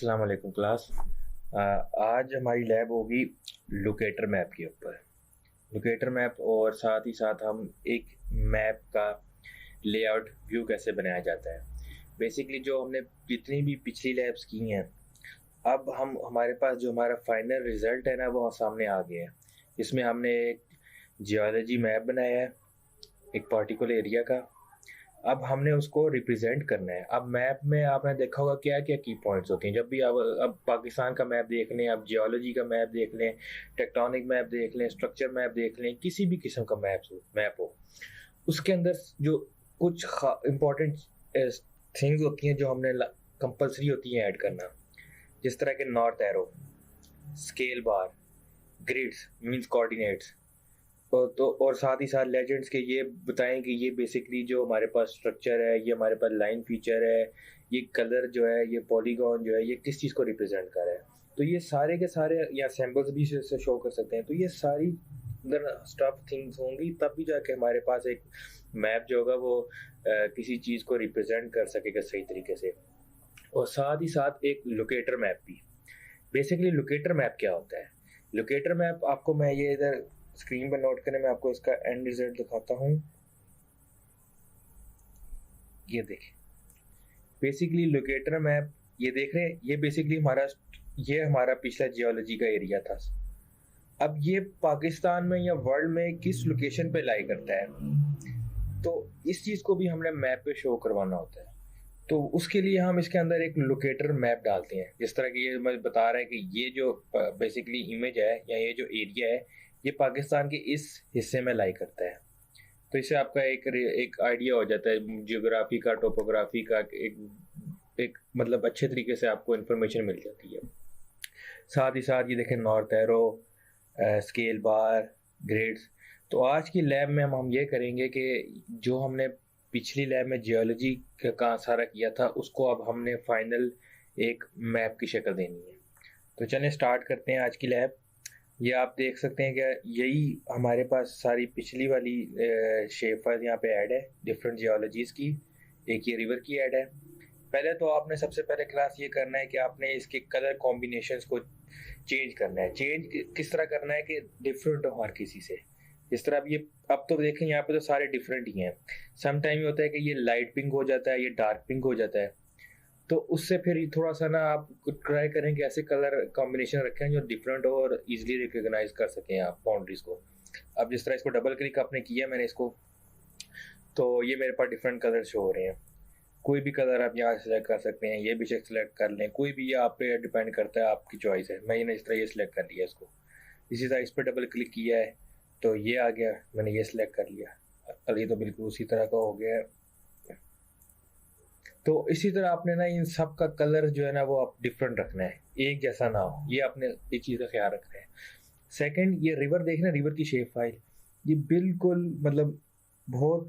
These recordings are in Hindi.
अस्सलाम वालेकुम क्लास। आज हमारी लैब होगी लोकेटर मैप के ऊपर। लोकेटर मैप और साथ ही साथ हम एक मैप का लेआउट व्यू कैसे बनाया जाता है। बेसिकली जो हमने जितनी भी पिछली लैब्स की हैं, अब हम हमारे पास जो हमारा फाइनल रिज़ल्ट है ना वो सामने आ गया है। इसमें हमने एक जियोलॉजी मैप बनाया है एक पर्टिकुलर एरिया का। अब हमने उसको रिप्रेजेंट करना है। अब मैप में आपने देखा होगा क्या क्या की पॉइंट्स होती हैं। जब भी आप अब पाकिस्तान का मैप देख लें, आप जियोलॉजी का मैप देख लें, टेक्टोनिक मैप देख लें, स्ट्रक्चर मैप देख लें, किसी भी किस्म का मैप हो, उसके अंदर जो कुछ इम्पोर्टेंट थिंग्स होती हैं जो हमने कंपलसरी होती हैं ऐड करना, जिस तरह के नॉर्थ एरो, स्केल बार, ग्रिड्स मींस कोऑर्डिनेट्स, और साथ ही साथ लेजेंड्स के ये बताएं कि ये बेसिकली जो हमारे पास स्ट्रक्चर है, ये हमारे पास लाइन फीचर है, ये कलर जो है, ये पॉलीगॉन जो है, ये किस चीज़ को रिप्रेजेंट कर रहा है। तो ये सारे के सारे या सैम्पल्स भी से शो कर सकते हैं। तो ये सारी स्टफ थिंग्स होंगी तब भी जाके हमारे पास एक मैप जो होगा वो किसी चीज़ को रिप्रेजेंट कर सकेगा सही तरीके से। और साथ ही साथ एक लोकेटर मैप भी। बेसिकली लोकेटर मैप क्या होता है? लोकेटर मैप आपको मैं ये इधर स्क्रीन पर नोट करें, मैं आपको इसका एंड रिजल्ट दिखाता हूँ। ये देखें, बेसिकली लोकेटर मैप ये देख रहे हैं, ये बेसिकली हमारा पिछला जियोलॉजी का एरिया था। अब ये पाकिस्तान में या वर्ल्ड में किस लोकेशन पे लाई करता है, तो इस चीज़ को भी हमने मैप पे शो करवाना होता है। तो उसके लिए हम इसके अंदर एक लोकेटर मैप डालते हैं। जिस तरह की ये मैं बता रहा है कि ये जो बेसिकली इमेज है या ये जो एरिया है, ये पाकिस्तान के इस हिस्से में लाई करता है। तो इससे आपका एक आइडिया हो जाता है जियोग्राफी का, टोपोग्राफी का, एक मतलब अच्छे तरीके से आपको इन्फॉर्मेशन मिल जाती है। साथ ही साथ ये देखें नॉर्थ एरो, स्केल बार, ग्रेड्स। तो आज की लैब में हम ये करेंगे कि जो हमने पिछली लैब में जियोलॉजी का सारा किया था, उसको अब हमने फाइनल एक मैप की शक्ल देनी है। तो चलें स्टार्ट करते हैं आज की लैब। ये आप देख सकते हैं कि यही हमारे पास सारी पिछली वाली शेप फाइल यहाँ पे ऐड है डिफरेंट जियोलॉजीज़ की। एक ये रिवर की ऐड है। पहले तो आपने सबसे पहले क्लास ये करना है कि आपने इसके कलर कॉम्बिनेशंस को चेंज करना है। चेंज किस तरह करना है कि डिफरेंट हो हर किसी से। जिस तरह अब तो देखें यहाँ पे तो सारे डिफरेंट ही हैं। सम टाइम होता है कि ये लाइट पिंक हो जाता है, ये डार्क पिंक हो जाता है। तो उससे फिर थोड़ा सा ना आप ट्राई करें कि ऐसे कलर कॉम्बिनेशन रखें जो डिफरेंट हो और इजीली रिकॉग्नाइज कर सकें आप बाउंड्रीज को। अब जिस तरह इसको डबल क्लिक आपने किया मैंने इसको, तो ये मेरे पास डिफरेंट कलर शो हो रहे हैं। कोई भी कलर आप यहाँ सेलेक्ट कर सकते हैं, ये भी सेलेक्ट कर लें, कोई भी ये आप पे डिपेंड करता है, आपकी चॉइस है। मैंने इस तरह ये सिलेक्ट कर लिया इसको। इसी तरह इस पर डबल क्लिक किया है तो ये आ गया, मैंने ये सिलेक्ट कर लिया। अब ये तो बिल्कुल उसी तरह का हो गया है। तो इसी तरह आपने ना इन सब का कलर जो है ना वो आप डिफरेंट रखना है, एक जैसा ना हो। ये आपने एक चीज़ का ख्याल रखना है। सेकंड, ये रिवर देखना, रिवर की शेप फाइल ये बिल्कुल मतलब बहुत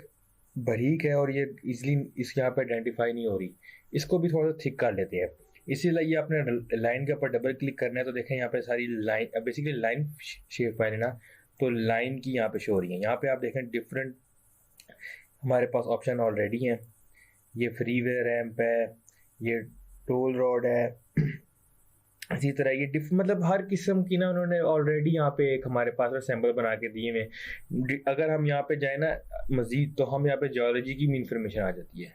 बारीक है और ये इजीली इस यहाँ पे आइडेंटिफाई नहीं हो रही। इसको भी थोड़ा सा थिक कर लेते हैं। इसीलिए ये आपने लाइन के ऊपर डबल क्लिक करना है। तो देखें यहाँ पे सारी line, basically line shape file है ना, तो लाइन की यहाँ पे शो हो रही है। यहाँ पे आप देखें डिफरेंट हमारे पास ऑप्शन ऑलरेडी हैं। ये फ्रीवे रैंप है, ये टोल रोड है। इसी तरह ये मतलब हर किस्म की ना उन्होंने ऑलरेडी यहाँ पे एक हमारे पास सैंपल बना के दिए हुए। अगर हम यहाँ पे जाए ना मजीद, तो हम यहाँ पे जियोलॉजी की भी इंफॉर्मेशन आ जाती है।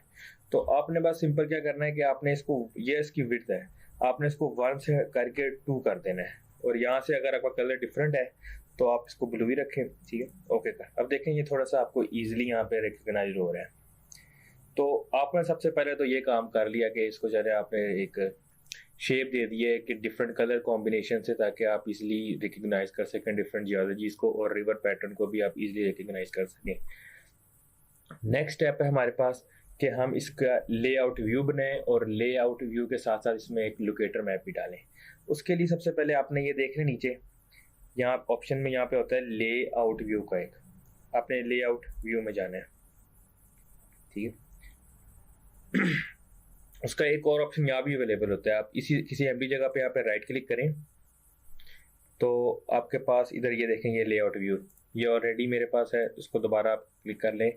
तो आपने बस सिंपल क्या करना है कि आपने इसको, ये इसकी विड्थ है, आपने इसको 1 से करके 2 कर देना है। और यहाँ से अगर आपका कलर डिफरेंट है तो आप इसको ब्लू ही रखें, ठीक है, ओके कर। अब देखें ये थोड़ा सा आपको ईजिली यहाँ पे रिकग्नाइज हो रहा है। तो आपने सबसे पहले तो ये काम कर लिया कि इसको चले आपने एक शेप दे दी है कि डिफरेंट कलर कॉम्बिनेशन से, ताकि आप इजीली रिकग्नाइज कर सकें डिफरेंट जियोलॉजीज को और रिवर पैटर्न को भी आप इजीली रिकग्नाइज कर सकें। नेक्स्ट स्टेप है हमारे पास कि हम इसका लेआउट व्यू बनाएं और लेआउट व्यू के साथ साथ इसमें एक लोकेटर मैप भी डालें। उसके लिए सबसे पहले आपने ये देख लें नीचे यहाँ ऑप्शन में यहाँ पे होता है लेआउट व्यू का एक, आपने लेआउट व्यू में जाना है, ठीक है। उसका एक और ऑप्शन यहाँ भी अवेलेबल होता है। आप इसी किसी एमपी जगह पे यहाँ पे राइट क्लिक करें तो आपके पास इधर ये देखें ये लेआउट व्यू, ये ऑलरेडी मेरे पास है। उसको दोबारा आप क्लिक कर लें,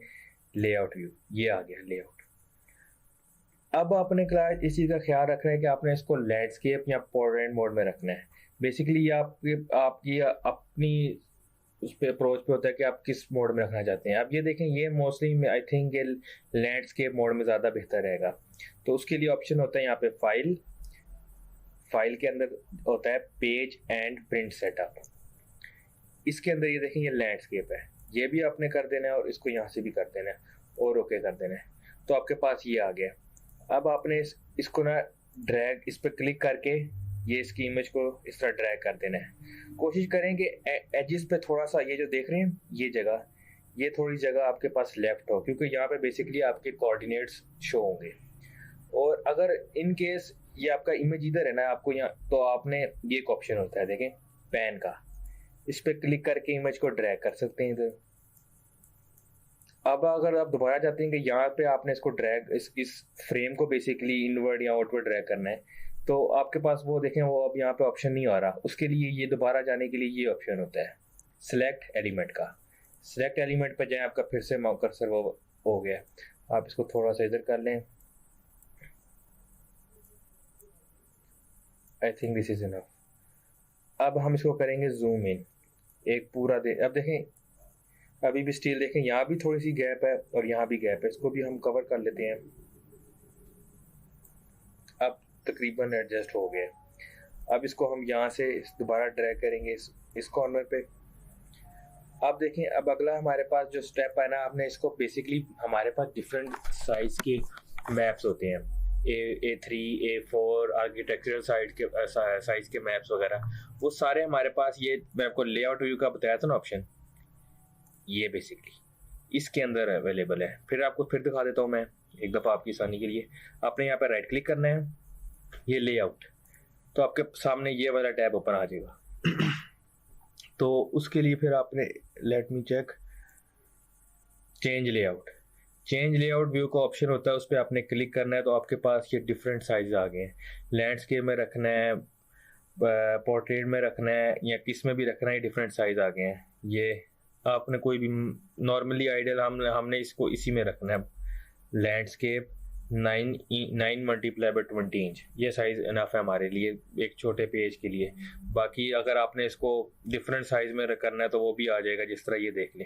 लेआउट व्यू, ये आ गया लेआउट। अब आपने क्लास इस चीज़ का ख्याल रखना है कि आपने इसको लैंडस्केप या पोर्ट्रेट मोड में रखना है। बेसिकली ये आपकी अपनी उस पे अप्रोच पे होता है कि आप किस मोड में रखना चाहते हैं। अब ये देखें, ये मोस्टली आई थिंक ये लैंडस्केप मोड में ज़्यादा बेहतर रहेगा। तो उसके लिए ऑप्शन होता है यहाँ पे फाइल, फाइल के अंदर होता है पेज एंड प्रिंट सेटअप। इसके अंदर ये देखें, ये लैंडस्केप है, ये भी आपने कर देना है और इसको यहाँ से भी कर देना है और ओके कर देना है। तो आपके पास ये आ गया। अब आपने इसको ना ड्रैग, इस पर क्लिक करके ये इसकी इमेज को इस तरह ड्रैग कर देना है। कोशिश करें कि एजेस पे थोड़ा सा, ये जो देख रहे हैं ये जगह, ये थोड़ी जगह आपके पास लेफ्ट हो, क्योंकि यहाँ पे बेसिकली आपके कोऑर्डिनेट्स शो होंगे। और अगर इन केस ये आपका इमेज इधर है ना, आपको यहाँ, तो आपने ये एक ऑप्शन होता है देखें पैन का, इस पर क्लिक करके इमेज को ड्रैग कर सकते हैं इधर। अब अगर आप दोबारा चाहते हैं कि यहाँ पे आपने इसको ड्रैग, इस फ्रेम को बेसिकली इनवर्ड या आउटवर्ड ड्रैग करना है, तो आपके पास वो देखें, वो अब यहाँ पे ऑप्शन नहीं आ रहा। उसके लिए ये दोबारा जाने के लिए ये ऑप्शन होता है सिलेक्ट एलिमेंट का। सिलेक्ट एलिमेंट पर जाएं, आपका फिर से कर्सर वो हो गया। आप इसको थोड़ा सा इधर कर लें। I think this is enough. अब हम इसको करेंगे जूम इन, एक पूरा अब देखें अभी भी स्टिल देखें, यहाँ भी थोड़ी सी गैप है और यहाँ भी गैप है, इसको भी हम कवर कर लेते हैं। अब तकरीबन एडजस्ट हो गया। अब इसको हम यहाँ से दोबारा ड्रैग करेंगे इस कॉर्नर पे। अब देखें, अब अगला हमारे पास जो स्टेप है ना, आपने इसको बेसिकली, हमारे पास डिफरेंट साइज के मैप्स होते हैं, A3, A4 आर्किटेक्चरल साइज के मैप्स वगैरह, वो सारे हमारे पास, ये मैं आपको लेआउट व्यू का बताया था ना ऑप्शन, ये बेसिकली इसके अंदर अवेलेबल है। फिर आपको फिर दिखा देता हूँ मैं एक दफ़ा आपकी आसानी के लिए। आपने यहाँ पर राइट क्लिक करना है, ये लेआउट, तो आपके सामने ये वाला टैब ओपन आ जाएगा। तो उसके लिए फिर आपने let me check, change layout, change layout view का ऑप्शन होता है, उस पर आपने क्लिक करना है। तो आपके पास ये डिफरेंट साइज आ गए हैं। लैंडस्केप में रखना है, पोर्ट्रेट में रखना है, या किस में भी रखना है, डिफरेंट साइज आ गए हैं। ये आपने कोई भी नॉर्मली आइडियल हमने इसको इसी में रखना है, लैंडस्केप 9 मल्टीप्लाई बाय 20 इंच, ये साइज़ इनफ है हमारे लिए एक छोटे पेज के लिए। बाकी अगर आपने इसको डिफरेंट साइज़ में करना है तो वो भी आ जाएगा, जिस तरह ये देख लें,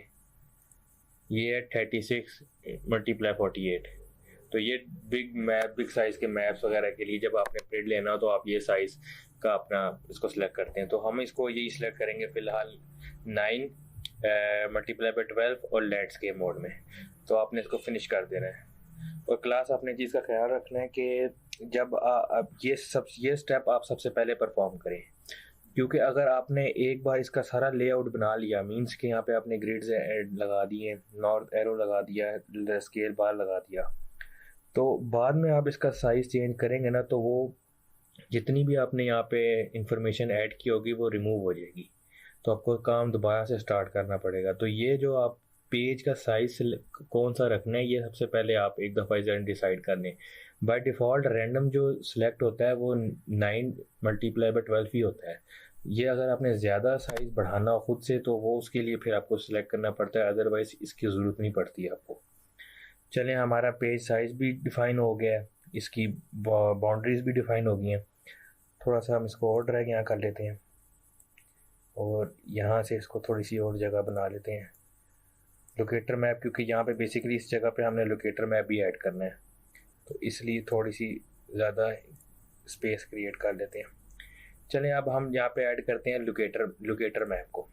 ये है 36 मल्टीप्लाई 48। तो ये बिग साइज़ के मैप्स वगैरह के लिए जब आपने प्रिंट लेना हो तो आप ये साइज़ का अपना इसको सिलेक्ट करते हैं। तो हम इसको यही सिलेक्ट करेंगे फ़िलहाल 9 मल्टीप्लाई बाय 12 और लैंडस्केप मोड में। तो आपने इसको फिनिश कर देना है। और क्लास आपने चीज़ का ख्याल रखना है कि जब आप ये स्टेप आप सबसे पहले परफॉर्म करें, क्योंकि अगर आपने एक बार इसका सारा लेआउट बना लिया, मींस कि यहाँ पे आपने ग्रिड्स लगा दिए, नॉर्थ एरो लगा दिया, स्केल बार लगा दिया, तो बाद में आप इसका साइज़ चेंज करेंगे ना, तो वो जितनी भी आपने यहाँ पे इंफॉर्मेशन ऐड की होगी वो रिमूव हो जाएगी। तो आपको काम दोबारा से स्टार्ट करना पड़ेगा। तो ये जो आप पेज का साइज कौन सा रखना है, ये सबसे पहले आप एक दफ़ा इसे डिसाइड कर लें। बाय डिफ़ॉल्ट रैंडम जो सिलेक्ट होता है वो 9 मल्टीप्लाई बाय 12 ही होता है। ये अगर आपने ज़्यादा साइज़ बढ़ाना हो खुद से तो वो उसके लिए फिर आपको सिलेक्ट करना पड़ता है, अदरवाइज़ इसकी ज़रूरत नहीं पड़ती है आपको। चलें, हमारा पेज साइज़ भी डिफ़ाइन हो गया है, इसकी बाउंड्रीज़ भी डिफ़ाइन हो गई हैं। थोड़ा सा हम इसको और ड्रैग यहाँ कर लेते हैं और यहाँ से इसको थोड़ी सी और जगह बना लेते हैं, लोकेटर मैप, क्योंकि यहाँ पे बेसिकली इस जगह पे हमने लोकेटर मैप भी ऐड करना है, तो इसलिए थोड़ी सी ज़्यादा स्पेस क्रिएट कर लेते हैं। चलें, अब हम यहाँ पे ऐड करते हैं लोकेटर मैप को।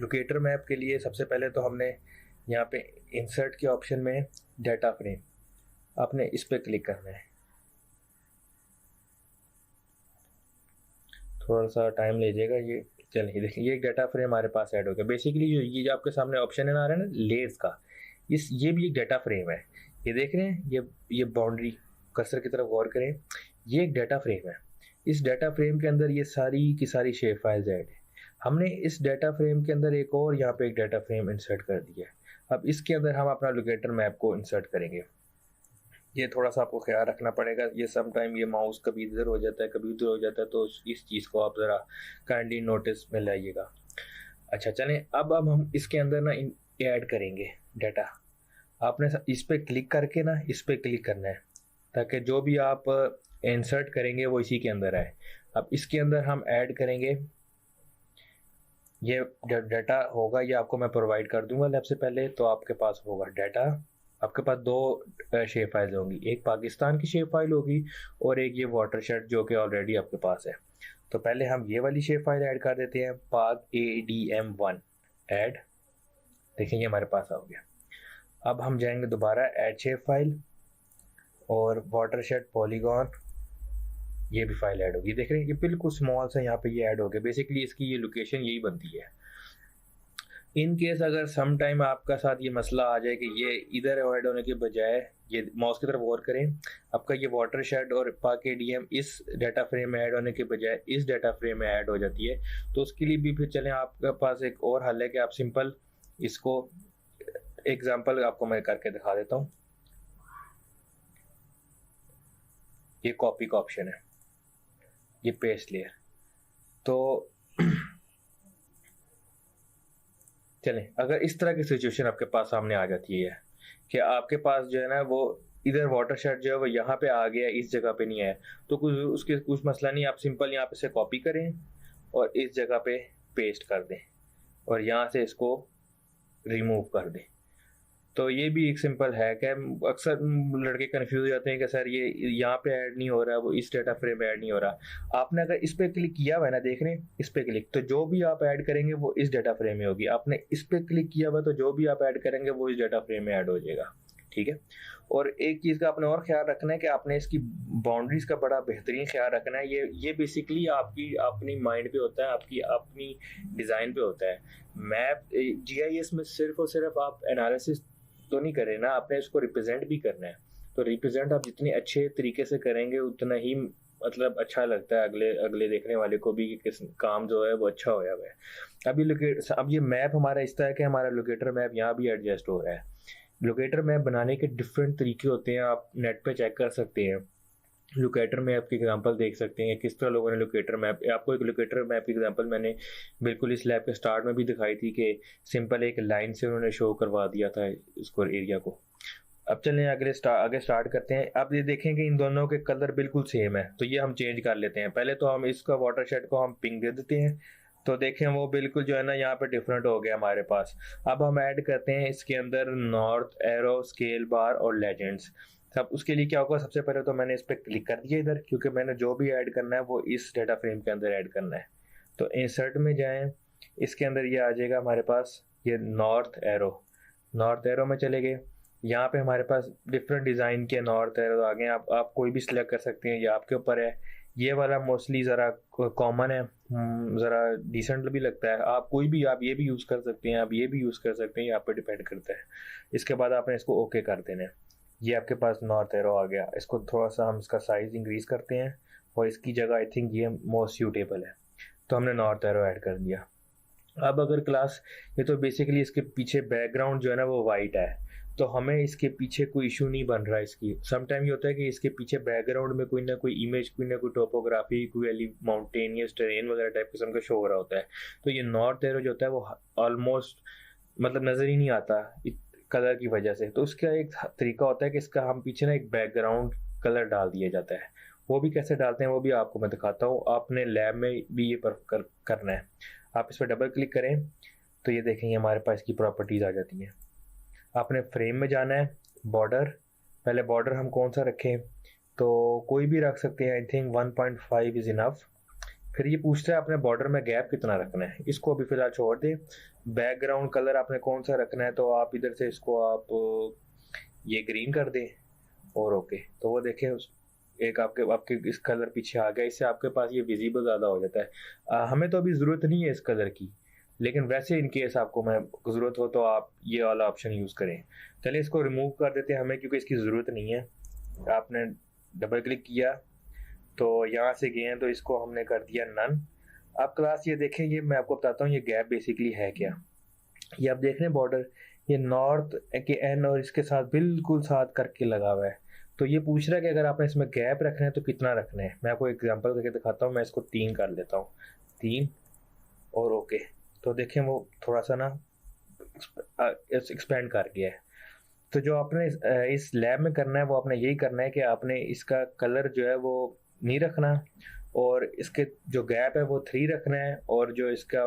लोकेटर मैप के लिए सबसे पहले तो हमने यहाँ पे इंसर्ट के ऑप्शन में डाटा फ्रेम, आपने इस पर क्लिक करना है। थोड़ा सा टाइम ले जाएगा ये। चलिए देखिए, ये एक डाटा फ्रेम हमारे पास ऐड हो गया। बेसिकली जो आपके सामने ऑप्शन है आ रहा है ना लेयर्स का, ये भी एक डाटा फ्रेम है। ये देख रहे हैं, ये बाउंड्री, कर्सर की तरफ गौर करें, ये एक डाटा फ्रेम है। इस डाटा फ्रेम के अंदर ये सारी की सारी शेप फाइल्स ऐड है। हमने इस डाटा फ्रेम के अंदर एक और यहाँ पे एक डाटा फ्रेम इंसर्ट कर दिया है। अब इसके अंदर हम अपना लोकेटर मैप को इंसर्ट करेंगे। ये थोड़ा सा आपको ख्याल रखना पड़ेगा, ये सम टाइम ये माउस कभी इधर हो जाता है कभी उधर हो जाता है, तो इस चीज़ को आप ज़रा काइंडली नोटिस में लाइएगा। अच्छा चलें, अब हम इसके अंदर ना ऐड करेंगे डाटा। आपने इस पर क्लिक करके ना इस पर क्लिक करना है, ताकि जो भी आप इंसर्ट करेंगे वो इसी के अंदर आए। अब इसके अंदर हम ऐड करेंगे, ये डाटा होगा ये आपको मैं प्रोवाइड कर दूंगा लैब से पहले। तो आपके पास होगा डाटा, आपके पास दो शेप फाइल होंगी, एक पाकिस्तान की शेप फाइल होगी और एक ये वाटरशेड जो कि ऑलरेडी आपके पास है। तो पहले हम ये वाली शेप फाइल ऐड कर देते हैं, पाक ADM1 ऐड। देखिए ये हमारे पास आ गया। अब हम जाएंगे दोबारा ऐड शेप फाइल और वाटरशेड पॉलीगॉन, ये भी फाइल ऐड होगी। देख रहे हैं ये बिल्कुल स्मॉल सा यहाँ पे ये ऐड हो गया। बेसिकली इसकी ये लोकेशन यही बनती है। इन केस अगर सम टाइम आपका साथ ये मसला आ जाए कि ये इधर ऐड होने के बजाय, ये माउस की तरफ गौर करें, आपका ये वाटरशेड और पाक ADM इस डाटा फ्रेम में ऐड होने के बजाय इस डाटा फ्रेम में ऐड हो जाती है, तो उसके लिए भी फिर चलें आपके पास एक और हल है कि आप सिंपल इसको, एग्जाम्पल आपको मैं करके दिखा देता हूँ। ये कॉपी का ऑप्शन है, ये पेस्ट लेयर। तो चलें, अगर इस तरह की सिचुएशन आपके पास सामने आ जाती है कि आपके पास जो है ना वो इधर वाटरशेड जो है वो यहाँ पे आ गया, इस जगह पे नहीं है, तो कुछ मसला नहीं, आप सिंपल यहाँ पे से कॉपी करें और इस जगह पे पेस्ट कर दें और यहाँ से इसको रिमूव कर दें। तो ये भी एक सिंपल है कि अक्सर लड़के कंफ्यूज हो जाते हैं कि सर ये यहाँ पे ऐड नहीं हो रहा, वो इस डाटा फ्रेम में ऐड नहीं हो रहा। आपने अगर इस पे क्लिक किया हुआ है ना, देख रहे हैं इस पे क्लिक, तो जो भी आप ऐड करेंगे वो इस डाटा फ्रेम में होगी। आपने इस पे क्लिक किया हुआ तो जो भी आप ऐड करेंगे वो इस डाटा फ्रेम में ऐड हो जाएगा। ठीक है। और एक चीज़ का आपने और ख्याल रखना है कि आपने इसकी बाउंड्रीज का बड़ा बेहतरीन ख्याल रखना है। ये बेसिकली आपकी अपनी माइंड पे होता है, आपकी अपनी डिज़ाइन पे होता है। मैप GIS में सिर्फ और सिर्फ आप एनालिसिस तो नहीं करें ना, आपने इसको रिप्रेजेंट भी करना है। तो रिप्रेजेंट आप जितने अच्छे तरीके से करेंगे उतना ही मतलब अच्छा लगता है अगले देखने वाले को भी कि किस काम जो है वो अच्छा होया हुआ है। अब ये मैप हमारा इस तरह है कि हमारा लोकेटर मैप यहाँ भी एडजस्ट हो रहा है। लोकेटर मैप बनाने के डिफरेंट तरीके होते हैं, आप नेट पे चेक कर सकते हैं। लोकेटर मैप की एग्जांपल देख सकते हैं किस तरह लोगों ने लोकेटर मैप, आपको एक लोकेटर मैप की एग्जांपल मैंने बिल्कुल इस लैब के स्टार्ट में भी दिखाई थी कि सिंपल एक लाइन से उन्होंने शो करवा दिया था इसको एरिया को। अब चलें आगे स्टार्ट करते हैं। अब ये देखेंगे इन दोनों के कलर बिल्कुल सेम है, तो ये हम चेंज कर लेते हैं। पहले तो हम इसका वाटरशेड को हम पिंक दे देते हैं, तो देखें वो बिल्कुल जो है ना यहाँ पे डिफरेंट हो गया हमारे पास। अब हम ऐड करते हैं इसके अंदर नॉर्थ एरो, स्केल बार और लेजेंड्स। सब उसके लिए क्या होगा, सबसे पहले तो मैंने इस पर क्लिक कर दिया इधर, क्योंकि मैंने जो भी ऐड करना है वो इस डाटा फ्रेम के अंदर ऐड करना है। तो इंसर्ट में जाएं, इसके अंदर ये आ जाएगा हमारे पास ये नॉर्थ एरो में चले गए। यहाँ पे हमारे पास डिफरेंट डिज़ाइन के नॉर्थ एरो आ गए। आप कोई भी सिलेक्ट कर सकते हैं, ये आपके ऊपर है। ये वाला मोस्टली ज़रा कॉमन है, ज़रा डिसेंट भी लगता है। आप कोई भी, आप ये भी यूज़ कर सकते हैं, आप ये भी यूज़ कर सकते हैं, ये आप पे डिपेंड करता है। इसके बाद आपने इसको ओके कर देना है। ये आपके पास नॉर्थ एरो आ गया। इसको थोड़ा सा हम इसका साइज़ इंक्रीज़ करते हैं और इसकी जगह आई थिंक ये मोस्ट सूटेबल है, तो हमने नॉर्थ एरो ऐड कर दिया। अब अगर क्लास, ये तो बेसिकली इसके पीछे बैकग्राउंड जो है ना वो वाइट है, तो हमें इसके पीछे कोई इशू नहीं बन रहा है इसकी। समटाइम ये होता है कि इसके पीछे बैकग्राउंड में कोई ना कोई इमेज, कोई ना कोई टोपोग्राफी, कोई माउंटेनियस टेरेन वगैरह टाइप किस्म का शो हो रहा होता है। तो ये नॉर्थ एरो जो होता है वो ऑलमोस्ट मतलब नज़र ही नहीं आता कलर की वजह से। तो उसका एक तरीका होता है कि इसका हम पीछे ना एक बैकग्राउंड कलर डाल दिया जाता है। वो भी कैसे डालते हैं वो भी आपको मैं दिखाता हूँ, आपने लैब में भी ये करना है। आप इस पर डबल क्लिक करें तो ये देखेंगे हमारे पास इसकी प्रॉपर्टीज़ आ जाती हैं। आपने फ्रेम में जाना है, बॉर्डर, पहले बॉर्डर हम कौन सा रखें, तो कोई भी रख सकते हैं, आई थिंक 1.5 इज़ इनफ। फिर ये पूछता है आपने बॉर्डर में गैप कितना रखना है, इसको अभी फ़िलहाल छोड़ दें। बैकग्राउंड कलर आपने कौन सा रखना है, तो आप इधर से इसको आप ये ग्रीन कर दें और ओके। तो वो देखें एक आपके इस कलर पीछे आ गया, इससे आपके पास ये विजिबल ज़्यादा हो जाता है। हमें तो अभी ज़रूरत नहीं है इस कलर की, लेकिन वैसे इन केस आपको मैं ज़रूरत हो तो आप ये वाला ऑप्शन यूज़ करें। चलिए इसको रिमूव कर देते हैं हमें, क्योंकि इसकी ज़रूरत नहीं है। आपने डबल क्लिक किया तो यहाँ से गए हैं, तो इसको हमने कर दिया नन। अब क्लास ये देखें, ये मैं आपको बताता हूँ ये गैप बेसिकली है क्या। ये आप देख रहे हैं बॉर्डर, ये नॉर्थ के एन और इसके साथ बिल्कुल साथ करके लगा हुआ है। तो ये पूछ रहा है कि अगर आपने इसमें गैप रखना है तो कितना रखना है। मैं आपको एग्जांपल करके दिखाता हूँ, मैं इसको 3 कर लेता हूँ, 3 और ओके। तो देखें वो थोड़ा सा ना एक्सपेंड कर गया है। तो जो आपने इस लैब में करना है वो आपने यही करना है कि आपने इसका कलर जो है वो नहीं रखना, और इसके जो गैप है वो 3 रखना है, और जो इसका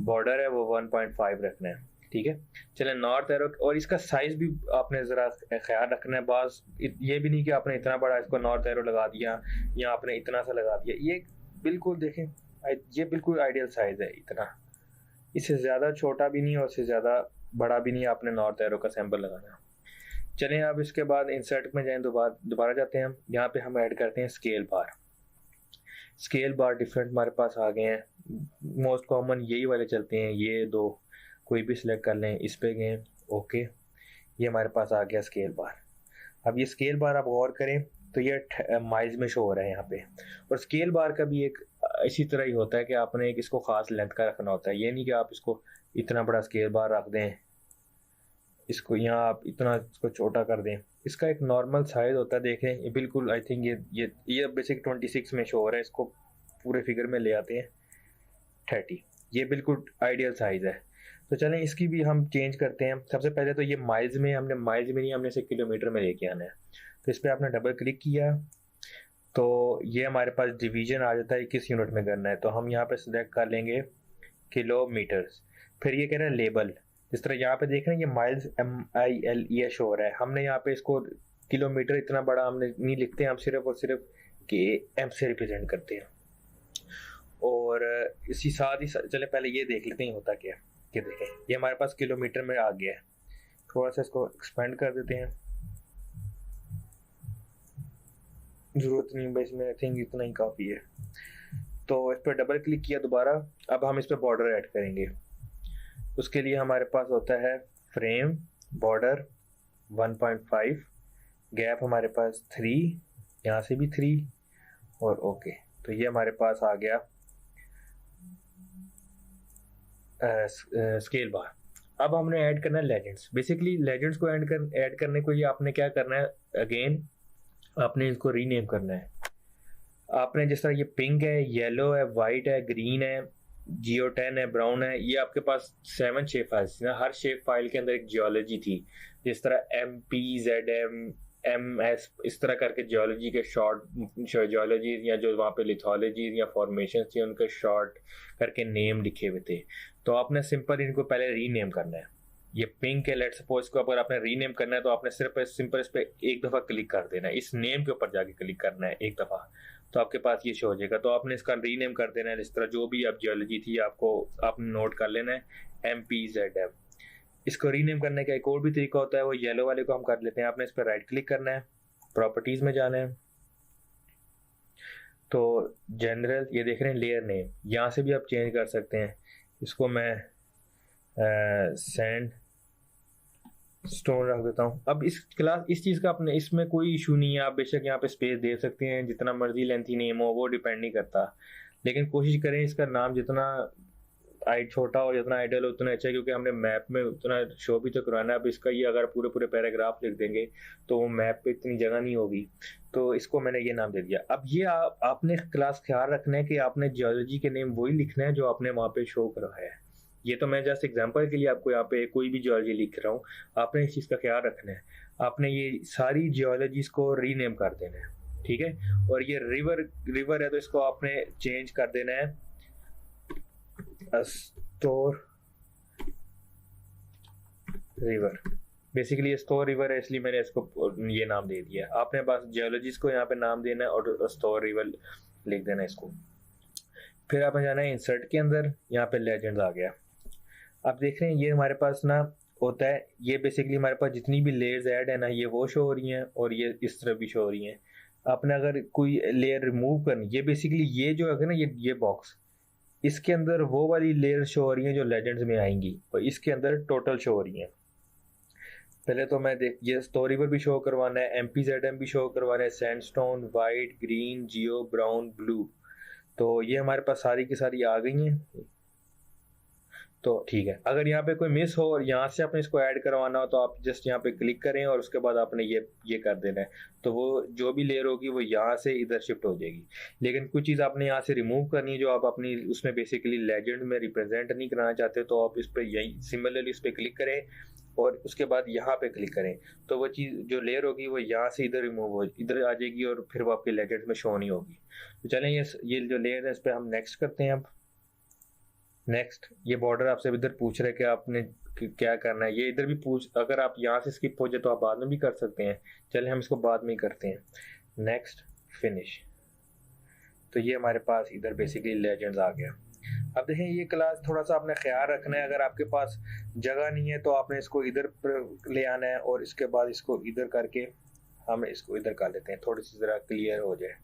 बॉर्डर है वो 1.5 रखना है। ठीक है, चले नॉर्थ एरो, और इसका साइज भी आपने ज़रा ख्याल रखना है। बास ये भी नहीं कि आपने इतना बड़ा इसको नॉर्थ एरो लगा दिया या आपने इतना सा लगा दिया। ये बिल्कुल देखें, ये बिल्कुल आइडियल साइज है इतना, इससे ज़्यादा छोटा भी नहीं और इससे ज़्यादा बड़ा भी नहीं आपने नॉर्थ एरो का सैंपल लगाना। चलें अब इसके बाद इंसर्ट में जाएं, दोबारा जाते हैं हम। यहाँ पे हम ऐड करते हैं स्केल बार। स्केल बार डिफरेंट हमारे पास आ गए हैं, मोस्ट कॉमन यही वाले चलते हैं, ये दो कोई भी सिलेक्ट कर लें, इस पे गए, ओके, ये हमारे पास आ गया स्केल बार। अब ये स्केल बार आप गौर करें तो ये माइल्स में शो हो रहा है यहाँ पे। और स्केल बार का भी एक इसी तरह ही होता है कि आपने एक इसको ख़ास लेंथ का रखना होता है। ये नहीं कि आप इसको इतना बड़ा स्केल बार रख दें, इसको यहाँ आप इतना इसको छोटा कर दें। इसका एक नॉर्मल साइज होता है, देखें ये बिल्कुल आई थिंक ये बेसिक 26 में शो हो रहा है, इसको पूरे फिगर में ले आते हैं 30, ये बिल्कुल आइडियल साइज़ है। तो चलें इसकी भी हम चेंज करते हैं। सबसे पहले तो ये माइल्स में, हमने माइल्स में नहीं, हमने इसे किलोमीटर में लेके आना है। तो इस पर आपने डबल क्लिक किया तो ये हमारे पास डिवीजन आ जाता है किस यूनिट में करना है। तो हम यहाँ पे सिलेक्ट कर लेंगे किलोमीटर्स। फिर ये कह रहे हैं लेबल, जिस तरह यहाँ पे देख रहे हैं ये माइल्स MILE शो हो रहा है, हमने यहाँ पे इसको किलोमीटर इतना बड़ा हमने नहीं लिखते हैं, हम सिर्फ और सिर्फ KM से रिप्रेजेंट करते हैं। और इसी साथ ही चले पहले ये देख लेते हैं होता क्या है। कि देखें ये हमारे पास किलोमीटर में आ गया है, थोड़ा सा इसको एक्सपेंड कर देते हैं, ज़रूरत नहीं भाई इसमें, आई थिंक इतना ही काफ़ी है। तो इस पर डबल क्लिक किया दोबारा। अब हम इस पर बॉर्डर ऐड करेंगे। उसके लिए हमारे पास होता है फ्रेम बॉर्डर 1.5, गैप हमारे पास 3, यहाँ से भी 3, और ओके। तो ये हमारे पास आ गया स्केल बार। अब हमने ऐड करना है लेजेंड्स। बेसिकली लेजेंड्स को ऐड करने को ये आपने क्या करना है, अगेन आपने इसको रीनेम करना है। आपने जिस तरह ये पिंक है, येलो है, वाइट है, ग्रीन है, Geo10 है, ब्राउन है, ये आपके पास 7 शेप फाइल्स ना, हर शेप फाइल के अंदर एक जियोलॉजी थी। जिस तरह MPZM MS इस तरह करके जियोलॉजी के शॉर्ट जियोलॉजीज या जो वहाँ पे लिथोलॉजीज या फॉर्मेशन थी उनके शॉर्ट करके नेम लिखे हुए थे। तो आपने सिंपल इनको पहले रीनेम करना है। ये पिंक है, लेट सपोज को अगर आपने रीनेम करना है तो आपने सिर्फ सिंपल इस पर एक दफ़ा क्लिक कर देना है, इस नेम के ऊपर जाके क्लिक करना है एक दफ़ा, तो आपके पास ये शो हो जाएगा। तो आपने इसका रीनेम कर देना है, इस तरह जो भी आप जियोलॉजी थी आपको आपने नोट कर लेना है MPZM। इसको रीनेम करने का एक और भी तरीका होता है, वो येलो वाले को हम कर लेते हैं। आपने इस पर राइट क्लिक करना है, प्रॉपर्टीज़ में जाना है, तो जनरल ये देख रहे हैं लेयर नेम, यहाँ से भी आप चेंज कर सकते हैं। इसको मैं सैंड स्टोन रख देता हूँ। अब इस चीज़ का अपने इसमें कोई इशू नहीं है, आप बेशक यहाँ पे स्पेस दे सकते हैं, जितना मर्जी लेंथी नेम हो वो डिपेंड नहीं करता, लेकिन कोशिश करें इसका नाम जितना छोटा और जितना आइडियल हो उतना अच्छा है, क्योंकि हमने मैप में उतना शो भी तो करवाना है। अब इसका ये अगर पूरे पूरे पैराग्राफ लिख देंगे तो वो मैप पे इतनी जगह नहीं होगी, तो इसको मैंने ये नाम दे दिया। अब ये आपने क्लास ख्याल रखना है कि आपने जियोलॉजी के नेम वही लिखना है जो आपने वहाँ पे शो करवाया है। ये तो मैं जस्ट एग्जांपल के लिए आपको यहाँ पे कोई भी जियोलॉजी लिख रहा हूँ, आपने इस चीज़ का ख्याल रखना है। आपने ये सारी जियोलॉजीज को रीनेम कर देना है, ठीक है। और ये रिवर है तो इसको आपने चेंज कर देना है स्टोर रिवर। बेसिकली ये स्टोर रिवर है इसलिए मैंने इसको ये नाम दे दिया। आपने बस जियोलॉजीज को यहाँ पे नाम देना है और स्टोर रिवर लिख देना है इसको। फिर आपने जाना है इंसर्ट के अंदर, यहाँ पे लेजेंड्स आ गया। आप देख रहे हैं ये हमारे पास ना होता है, ये बेसिकली हमारे पास जितनी भी लेयर्स ऐड है ना ये वो शो हो रही हैं और ये इस तरह भी शो हो रही हैं। आपने अगर कोई लेयर रिमूव करनी, ये बेसिकली ये जो है ना ये बॉक्स, इसके अंदर वो वाली लेयर शो हो रही हैं जो लेजेंड्स में आएंगी और इसके अंदर टोटल शो हो रही हैं। पहले तो मैं ये स्टोरी पर भी शो करवाना है, MPZM भी शो करवाना है, सैंडस्टोन, वाइट, ग्रीन, जियो, ब्राउन, ब्लू। तो ये हमारे पास सारी की सारी आ गई हैं, तो ठीक है। अगर यहाँ पे कोई मिस हो और यहाँ से आपने इसको ऐड करवाना हो तो आप जस्ट यहाँ पे क्लिक करें और उसके बाद आपने ये कर देना है, तो वो जो भी लेयर होगी वो यहाँ से इधर शिफ्ट हो जाएगी। लेकिन कुछ चीज़ आपने यहाँ से रिमूव करनी है जो आप अपनी उसमें बेसिकली लेजेंड में रिप्रेजेंट नहीं कराना चाहते, तो आप इस पर यही सिमिलरली इस पर क्लिक करें और उसके बाद यहाँ पे क्लिक करें तो वो चीज़ जो लेयर होगी वो यहाँ से इधर रिमूव हो इधर आ जाएगी और फिर वो आपके लेजेंड्स में शो नहीं होगी। तो चलें ये जो लेयर है इस पर हम नेक्स्ट करते हैं। अब नेक्स्ट ये बॉर्डर आपसे इधर पूछ रहा है कि आपने क्या करना है। ये इधर भी पूछ, अगर आप यहाँ से स्किप हो जाए तो आप बाद में भी कर सकते हैं। चलें हम इसको बाद में ही करते हैं। Next finish. तो ये हमारे पास इधर बेसिकली लेजेंड्स आ गया। अब देखें ये क्लास थोड़ा सा आपने ख्याल रखना है, अगर आपके पास जगह नहीं है तो आपने इसको इधर ले आना है और इसके बाद इसको इधर करके हम इसको इधर कर लेते हैं, थोड़ी सी ज़रा क्लियर हो जाए।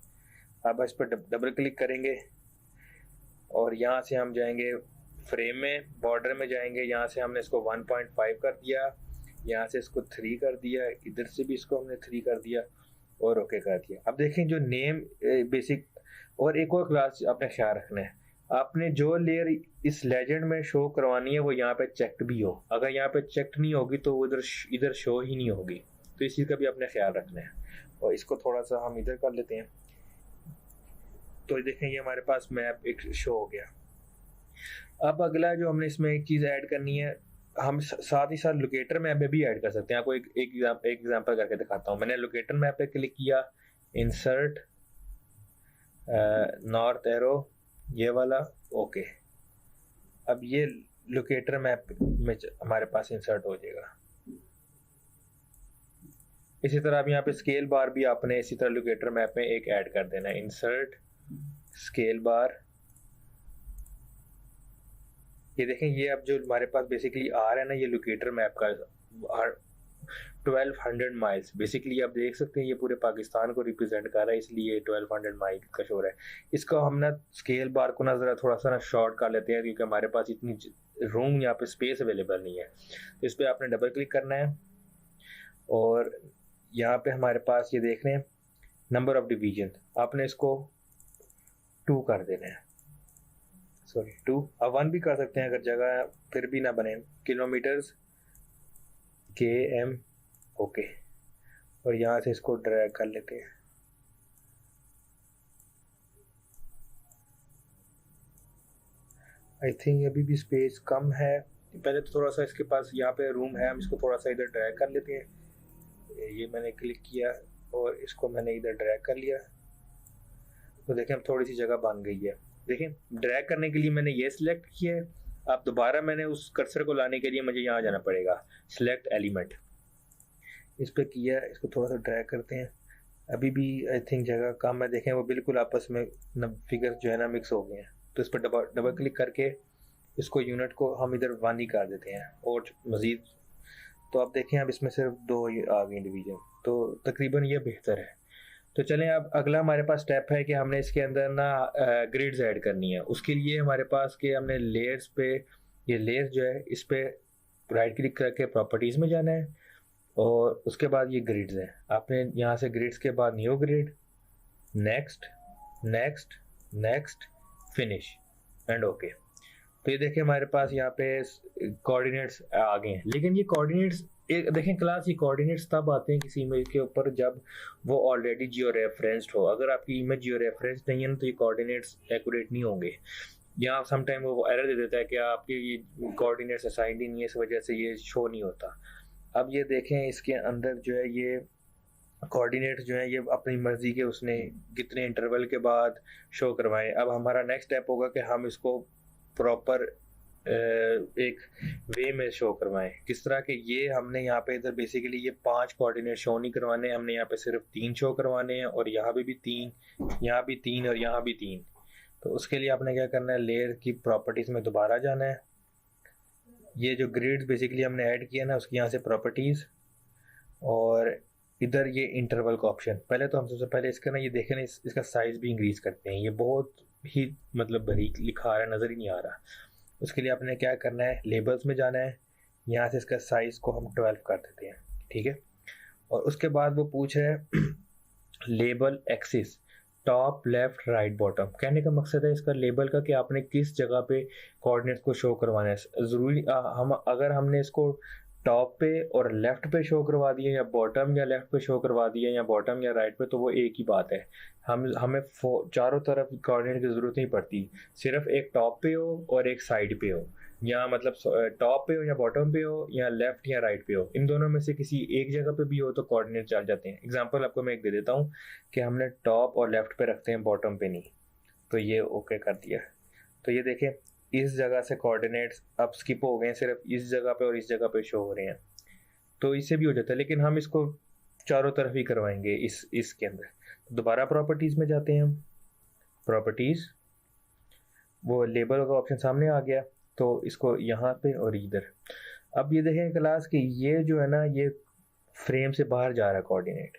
अब इस पर डबल क्लिक करेंगे और यहाँ से हम जाएंगे फ्रेम में, बॉर्डर में जाएंगे। यहाँ से हमने इसको 1.5 कर दिया, यहाँ से इसको 3 कर दिया, इधर से भी इसको हमने 3 कर दिया और ओके कर दिया। अब देखें जो नेम बेसिक और एक और क्लास आपने ख्याल रखना है, आपने जो लेयर इस लेजेंड में शो करवानी है वो यहाँ पे चेक्ड भी हो। अगर यहाँ पे चेक्ड नहीं होगी तो वो इधर शो ही नहीं होगी। तो इस चीज़ का भी आपने ख्याल रखना है। और इसको थोड़ा सा हम इधर कर लेते हैं। तो देखें ये हमारे पास मैप एक शो हो गया। अब अगला जो हमने इसमें एक चीज़ ऐड करनी है, हम साथ ही साथ लोकेटर मैप में भी ऐड कर सकते हैं। आपको एक एग्जांपल करके दिखाता हूँ। मैंने लोकेटर मैप पे क्लिक किया, इंसर्ट नॉर्थ एरो ये वाला, ओके। अब ये लोकेटर मैप में हमारे पास इंसर्ट हो जाएगा। इसी तरह अब यहाँ पे स्केल बार भी आपने इसी तरह लोकेटर मैप में एक ऐड कर देना है, इंसर्ट स्केल बार। ये देखें ये अब जो हमारे पास बेसिकली आ रहा है ना, ये लोकेटर मैप का 1200 माइल्स बेसिकली आप देख सकते हैं। ये पूरे पाकिस्तान को रिप्रेजेंट कर रहा है, इसलिए 1200 माइल का शो रहा है। इसको हम ना स्केल बार को ना ज़रा थोड़ा सा ना शॉर्ट कर लेते हैं, क्योंकि हमारे पास इतनी रूम यहाँ पे स्पेस अवेलेबल नहीं है। तो इस पर आपने डबल क्लिक करना है और यहाँ पे हमारे पास ये देख रहे हैं नंबर ऑफ डिवीजन, आपने इसको 2 कर देना है, सॉरी 2। अब 1 भी कर सकते हैं अगर जगह फिर भी ना बने। Kilometres KM, okay. और यहाँ से इसको ड्रैग कर लेते हैं। आई थिंक अभी भी स्पेस कम है। पहले तो थोड़ा सा इसके पास यहाँ पे रूम है, हम इसको थोड़ा सा इधर ड्रैग कर लेते हैं। ये मैंने क्लिक किया और इसको मैंने इधर ड्रैग कर लिया। तो देखें अब थोड़ी सी जगह बन गई है। देखें ड्रैग करने के लिए मैंने ये सिलेक्ट किया है। अब दोबारा मैंने उस कर्सर को लाने के लिए मुझे यहाँ जाना पड़ेगा, सिलेक्ट एलिमेंट, इस पर किया। इसको थोड़ा सा ड्रैग करते हैं। अभी भी आई थिंक जगह कम है। देखें वो बिल्कुल आपस में फिगर जो है ना मिक्स हो गए हैं। तो इस पर डबल क्लिक करके इसको यूनिट को हम इधर 1 ही कर देते हैं और मज़ीद। तो आप देखें अब इसमें सिर्फ 2 आ गई डिवीज़न, तो तकरीबन ये बेहतर है। तो चलें अब अगला हमारे पास स्टेप है कि हमने इसके अंदर ना ग्रिड्स ऐड करनी है। उसके लिए हमारे पास कि हमने लेयर्स पे, ये लेयर जो है इस पर राइट क्लिक करके प्रॉपर्टीज़ में जाना है और उसके बाद ये ग्रिड्स हैं। आपने यहाँ से ग्रिड्स के बाद new grid, next next next finish and okay. तो ये देखें हमारे पास यहाँ पे कोऑर्डिनेट्स आ गए हैं। लेकिन ये कोऑर्डिनेट्स एक देखें क्लास, ये कोऑर्डिनेट्स तब आते हैं किसी इमेज के ऊपर जब वो ऑलरेडी जियो रेफरेंस्ड हो। अगर आपकी इमेज जियो रेफरेंस्ड नहीं है ना तो ये कोऑर्डिनेट्स एक्यूरेट नहीं होंगे। यहाँ समटाइम वो एरर दे देता है कि आपके ये कोऑर्डिनेट्स असाइंड ही नहीं है, इस वजह से ये शो नहीं होता। अब ये देखें इसके अंदर जो है ये कोऑर्डिनेट्स जो है ये अपनी मर्जी के उसने कितने इंटरवल के बाद शो करवाएं। अब हमारा नेक्स्ट स्टेप होगा कि हम इसको प्रॉपर एक वे में शो करवाएं। किस तरह के, ये हमने यहाँ पे इधर बेसिकली ये 5 कोऑर्डिनेट शो नहीं करवाने, हमने यहाँ पे सिर्फ 3 शो करवाने हैं और यहाँ पे भी 3, यहाँ भी 3 और यहाँ भी 3। तो उसके लिए आपने क्या करना है, लेयर की प्रॉपर्टीज़ में दोबारा जाना है। ये जो ग्रिड्स बेसिकली हमने ऐड किया ना उसकी यहाँ से प्रॉपर्टीज़ और इधर ये इंटरवल का ऑप्शन। पहले तो हम सबसे पहले इसका ना ये देखें ना इसका साइज़ भी इंक्रीज़ करते हैं। ये बहुत ही मतलब बारीक लिखा आ रहा है, नज़र ही नहीं आ रहा। उसके लिए आपने क्या करना है, लेबल्स में जाना है, यहाँ से इसका साइज़ को हम 12 कर देते हैं, ठीक है। और उसके बाद वो पूछ रहा है label axis, top left right bottom. कहने का मकसद है इसका लेबल का कि आपने किस जगह पे कोऑर्डिनेट्स को शो करवाना है। ज़रूरी हम अगर हमने इसको टॉप पे और लेफ़्ट पे शो करवा दिया या बॉटम या लेफ़्ट पे शो करवा दिया या बॉटम या राइट पे, तो वो एक ही बात है। हमें चारों तरफ कोऑर्डिनेट की ज़रूरत नहीं पड़ती, सिर्फ एक टॉप पे हो और एक साइड पे हो। या मतलब टॉप पे हो या बॉटम पे हो या लेफ्ट या राइट पे हो, इन दोनों में से किसी एक जगह पे भी हो तो कोऑर्डिनेट चल जाते हैं। एग्जांपल आपको मैं एक दे देता हूँ कि हमने टॉप और लेफ्ट पे रखते हैं, बॉटम पे नहीं। तो ये ओके कर दिया। तो ये देखें इस जगह से कोऑर्डिनेट्स अब स्किप हो गए हैं, सिर्फ इस जगह पे और इस जगह पे शो हो रहे हैं। तो इससे भी हो जाता है, लेकिन हम इसको चारों तरफ ही करवाएंगे इसके अंदर। तो दोबारा प्रॉपर्टीज़ में जाते हैं हम। प्रॉपर्टीज़, वो लेबल का ऑप्शन सामने आ गया, तो इसको यहाँ पे और इधर। अब ये देखें क्लास कि ये जो है ना ये फ्रेम से बाहर जा रहा है कोऑर्डिनेट,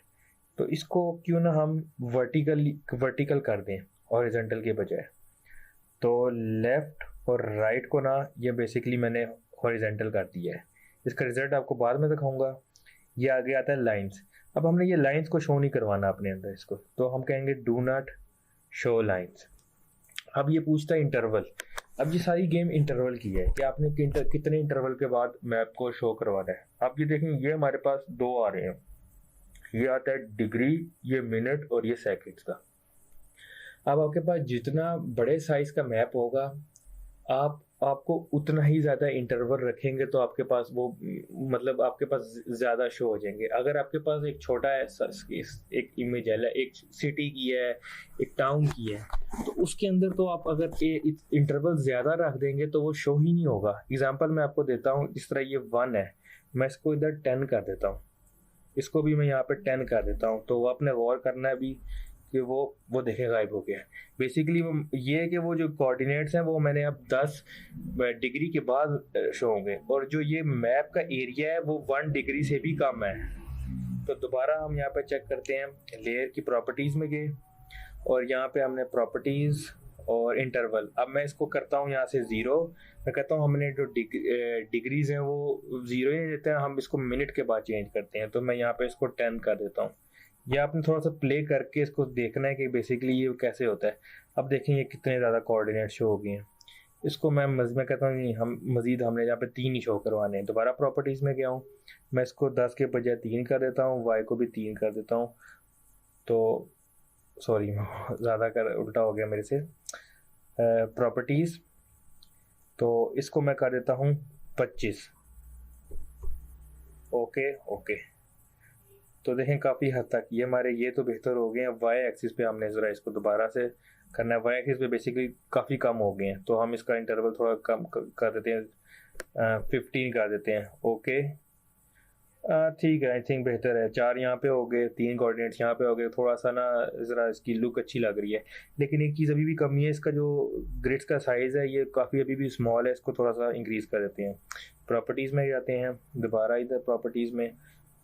तो इसको क्यों ना हम वर्टिकल कर दें हॉरिजॉन्टल के बजाय। तो लेफ्ट और राइट को ना ये बेसिकली मैंने हॉरिजॉन्टल कर दिया है। इसका रिजल्ट आपको बाद में दिखाऊंगा। ये आगे आता है लाइंस। अब हमने ये लाइंस को शो नहीं करवाना अपने अंदर इसको, तो हम कहेंगे डू नॉट शो लाइंस। अब ये पूछता है इंटरवल। अब ये सारी गेम इंटरवल की है कि आपने कितने इंटरवल के बाद मैप को शो करवाना है। अब ये देखें ये हमारे पास दो आ रहे हैं, ये आता है डिग्री, ये मिनट और ये सेकंड्स का। अब आपके पास जितना बड़े साइज का मैप होगा आपको उतना ही ज़्यादा इंटरवल रखेंगे तो आपके पास वो मतलब आपके पास ज़्यादा शो हो जाएंगे। अगर आपके पास एक छोटा है एक इमेज है, एक सिटी की है, एक टाउन की है, तो उसके अंदर तो आप अगर इंटरवल ज़्यादा रख देंगे तो वो शो ही नहीं होगा। एग्जांपल मैं आपको देता हूँ, इस तरह ये 1 है, मैं इसको इधर 10 कर देता हूँ, इसको भी मैं यहाँ पे 10 कर देता हूँ, तो वो आपने गौर करना है भी कि वो देखे गायब हो गया है। बेसिकली वो ये है कि वो जो कोऑर्डिनेट्स हैं वो मैंने अब 10 डिग्री के बाद शो होंगे, और जो ये मैप का एरिया है वो 1 डिग्री से भी कम है। तो दोबारा हम यहाँ पे चेक करते हैं, लेयर की प्रॉपर्टीज़ में गए और यहाँ पे हमने प्रॉपर्टीज़ और इंटरवल। अब मैं इसको करता हूँ यहाँ से 0, मैं कहता हूँ हमने जो डिग्रीज हैं वो 0 ही देते हैं, हम इसको मिनट के बाद चेंज करते हैं। तो मैं यहाँ पे इसको 10 कर देता हूँ। ये आपने थोड़ा सा प्ले करके इसको देखना है कि बेसिकली ये कैसे होता है। अब देखें ये कितने ज़्यादा कोऑर्डिनेट शो हो गए हैं। इसको मैं कहता हूँ नहीं, हम मज़ीद हमने यहाँ पे 3 ही शो करवाने हैं। दोबारा प्रॉपर्टीज़ में गया हूँ, मैं इसको 10 के बजाय 3 कर देता हूँ, वाई को भी 3 कर देता हूँ। तो सॉरी ज़्यादा उल्टा हो गया मेरे से। प्रॉपर्टीज़, तो इसको मैं कर देता हूँ 25। ओके ओके, तो देखें काफ़ी हद तक ये हमारे ये तो बेहतर हो गए हैं। वाई एक्सिस पे हमने ज़रा इसको दोबारा से करना है, वाई एक्सिस पे बेसिकली काफ़ी कम हो गए हैं, तो हम इसका इंटरवल थोड़ा कम कर देते हैं, 15 कर देते हैं। ओके ठीक है, आई थिंक बेहतर है। 4 यहाँ पे हो गए, 3 कोऑर्डिनेट्स यहाँ पे हो गए, थोड़ा सा ना ज़रा इसकी लुक अच्छी लग रही है। लेकिन एक चीज़ अभी भी कमी है, इसका जो ग्रिड्स का साइज़ है ये काफ़ी अभी भी स्मॉल है, इसको थोड़ा सा इंक्रीज़ कर देते हैं। प्रॉपर्टीज़ में जाते हैं, दोबारा इधर प्रॉपर्टीज़ में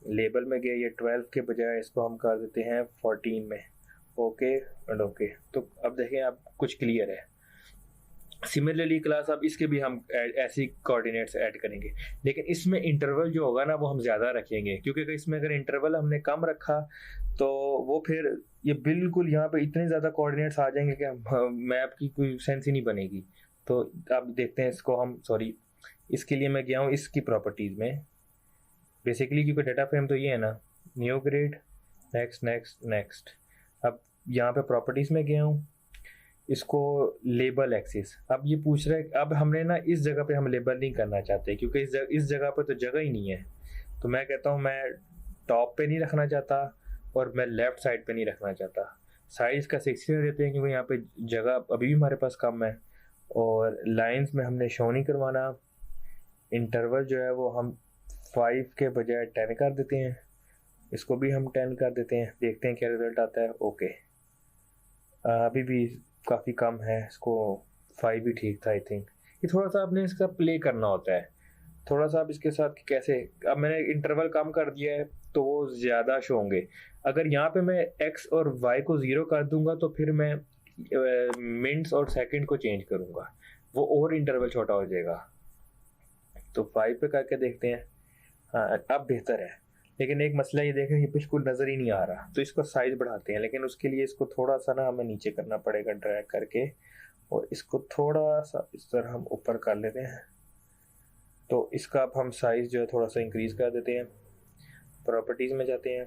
लेबल में गए, ये 12 के बजाय इसको हम कर देते हैं 14 में। ओके एंड ओके, तो अब देखें अब कुछ क्लियर है। सिमिलरली क्लास अब इसके भी हम ऐसी कोऑर्डिनेट्स ऐड करेंगे, लेकिन इसमें इंटरवल जो होगा ना वो हम ज़्यादा रखेंगे, क्योंकि इसमें अगर इंटरवल हमने कम रखा तो वो फिर ये बिल्कुल यहाँ पे इतने ज़्यादा कोऑर्डिनेट्स आ जाएंगे कि मैप की कोई सेंस ही नहीं बनेगी। तो अब देखते हैं इसको हम, सॉरी इसके लिए मैं गया हूँ इसकी प्रॉपर्टीज़ में बेसिकली, क्योंकि डाटा फ्रेम तो ये है ना, new grid, next next next. अब यहाँ पे प्रॉपर्टीज़ में गया हूँ, इसको लेबल एक्सिस। अब ये पूछ रहा है, अब हमने ना इस जगह पे हम लेबल नहीं करना चाहते क्योंकि इस जगह पे तो जगह ही नहीं है। तो मैं कहता हूँ मैं टॉप पे नहीं रखना चाहता और मैं लेफ़्ट साइड पे नहीं रखना चाहता। साइज़ का 16 देते हैं क्योंकि यहाँ पे जगह अभी भी हमारे पास कम है, और लाइंस में हमने शो नहीं करवाना। इंटरवल जो है वो हम 5 के बजाय 10 कर देते हैं, इसको भी हम 10 कर देते हैं, देखते हैं क्या रिजल्ट आता है। ओके अभी भी काफ़ी कम है, इसको 5 भी ठीक था आई थिंक। ये थोड़ा सा आपने इसका प्ले करना होता है, थोड़ा सा आप इसके साथ कैसे। अब मैंने इंटरवल कम कर दिया है तो वो ज़्यादा शो होंगे। अगर यहाँ पे मैं x और y को 0 कर दूंगा तो फिर मैं मिनट्स और सेकंड को चेंज करूँगा, वो और इंटरवल छोटा हो जाएगा। तो 5 पे करके देखते हैं। हाँ अब बेहतर है, लेकिन एक मसला ये देखें ये बिल्कुल नज़र ही नहीं आ रहा, तो इसको साइज़ बढ़ाते हैं, लेकिन उसके लिए इसको थोड़ा सा ना हमें नीचे करना पड़ेगा ड्रैग करके, और इसको थोड़ा सा इस तरह हम ऊपर कर लेते हैं। तो इसका अब हम साइज़ जो है थोड़ा सा इंक्रीज़ कर देते हैं। प्रॉपर्टीज़ में जाते हैं,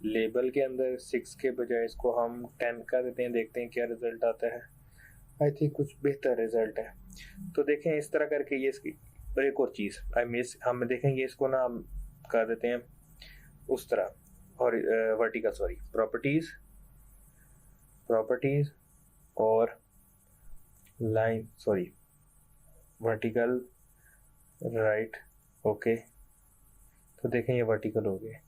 लेबल के अंदर 6 के बजाय इसको हम 10 कर देते हैं, देखते हैं क्या रिज़ल्ट आता है। आई थिंक कुछ बेहतर रिजल्ट है। तो देखें इस तरह करके ये इसकी, और एक और चीज़ आई मिस, हम देखेंगे इसको ना हम कर देते हैं उस तरह, और वर्टिकल सॉरी प्रॉपर्टीज़, प्रॉपर्टीज़ और line sorry vertical right, okay. तो देखें ये वर्टिकल हो गए।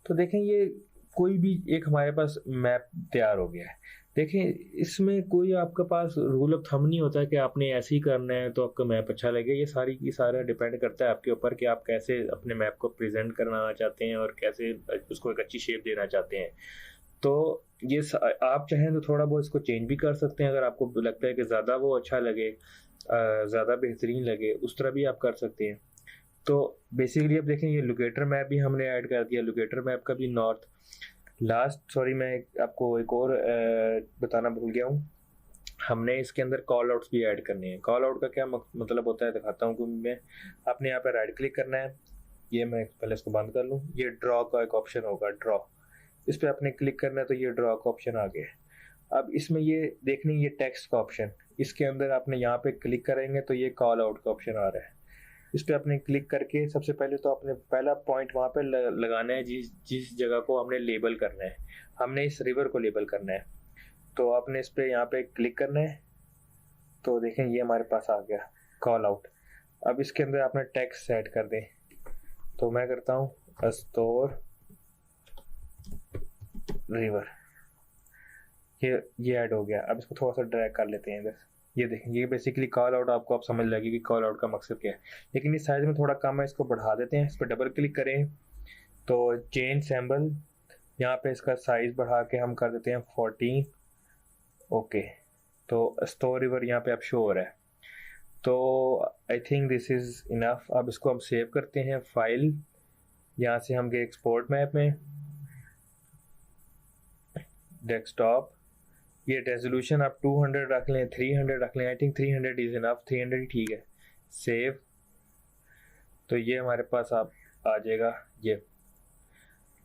तो देखें ये कोई भी एक हमारे पास मैप तैयार हो गया है। देखें इसमें कोई आपके पास रूल ऑफ थंब नहीं होता है कि आपने ऐसे ही करना है तो आपका मैप अच्छा लगे। ये सारी की सारा डिपेंड करता है आपके ऊपर कि आप कैसे अपने मैप को प्रेजेंट करना चाहते हैं और कैसे उसको एक अच्छी शेप देना चाहते हैं। तो ये आप चाहें तो थोड़ा बहुत इसको चेंज भी कर सकते हैं, अगर आपको लगता है कि ज़्यादा वो अच्छा लगे, ज़्यादा बेहतरीन लगे, उस तरह भी आप कर सकते हैं। तो बेसिकली अब देखें ये लोकेटर मैप भी हमने ऐड कर दिया। लोकेटर मैप का भी नॉर्थ लास्ट सॉरी मैं आपको एक और बताना भूल गया हूँ, हमने इसके अंदर कॉल आउट्स भी ऐड करने हैं। कॉल आउट का क्या मतलब होता है दिखाता हूँ। मैं आपने यहाँ पे राइट क्लिक करना है, ये मैं पहले इसको बंद कर लूँ। ये ड्रॉ का एक ऑप्शन होगा, ड्रॉ, इस पर आपने क्लिक करना है तो ये ड्रॉ का ऑप्शन आ गया। अब इसमें ये देखने ये टेक्स्ट का ऑप्शन, इसके अंदर आपने यहाँ पे क्लिक करेंगे तो ये कॉल आउट का ऑप्शन आ रहा है। इस पर आपने क्लिक करके सबसे पहले तो आपने पहला पॉइंट वहाँ पे लगाना है जिस जगह को हमने लेबल करना है। हमने इस रिवर को लेबल करना है, तो आपने इस पे यहाँ पे क्लिक करना है। तो देखें ये हमारे पास आ गया कॉल आउट। अब इसके अंदर आपने टेक्स्ट ऐड कर दें, तो मैं करता हूँ अस्तोर रिवर, ये ऐड हो गया। अब इसको थोड़ा सा ड्रैग कर लेते हैं इधर। ये देखें ये बेसिकली कॉल आउट, आपको आप समझ लगे कि कॉल आउट का मकसद क्या है। लेकिन इस साइज में थोड़ा कम है, इसको बढ़ा देते हैं। इस पर डबल क्लिक करें तो चेंज सिंबल, यहाँ पे इसका साइज बढ़ा के हम कर देते हैं 14, ओके। तो स्टोर रिवर यहाँ पे अब शो हो रहा है। तो I think this is enough. अब इसको हम सेव करते हैं फाइल, यहाँ से हम गए एक्सपोर्ट मैप में, डेस्कटॉप। ये रेजोल्यूशन आप 200 रख लें, 300 रख लें, आई थिंक 300 इज़ इनफ, 300 ही ठीक है। सेव, तो ये हमारे पास आप आ जाएगा। ये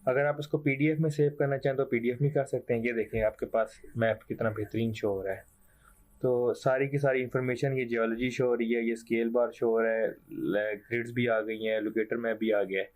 अगर आप इसको पीडीएफ में सेव करना चाहें तो पीडीएफ में कर सकते हैं। ये देखें आपके पास मैप कितना बेहतरीन शो हो रहा है। तो सारी की सारी इन्फॉर्मेशन, ये जियोलॉजी शो हो रही है, ये स्केल बार शो हो रहा है, ग्रिड्स भी आ गई हैं, लोकेटर मैप भी आ गया है।